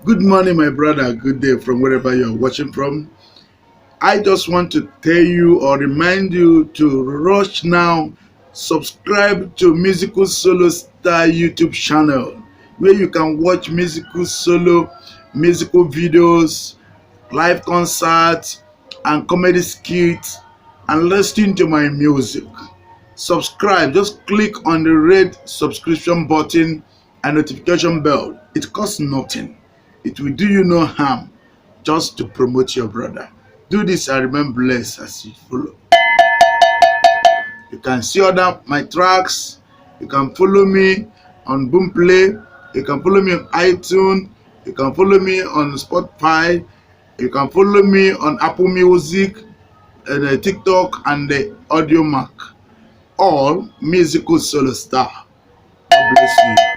Good morning, my brother. Good day from wherever you're watching from. I just want to tell you or remind you to rush now, subscribe to Musical Solo Star YouTube channel where you can watch musical videos, live concerts, and comedy skits and listen to my music. Subscribe, just click on the red subscription button and notification bell. It costs nothing. It will do you no harm just to promote your brother. Do this and remain blessed as you follow. You can see other my tracks. You can follow me on Boomplay. You can follow me on iTunes. You can follow me on Spotify. You can follow me on Apple Music, and TikTok, and the Audio Mac. All Musical Solo Star. God bless you.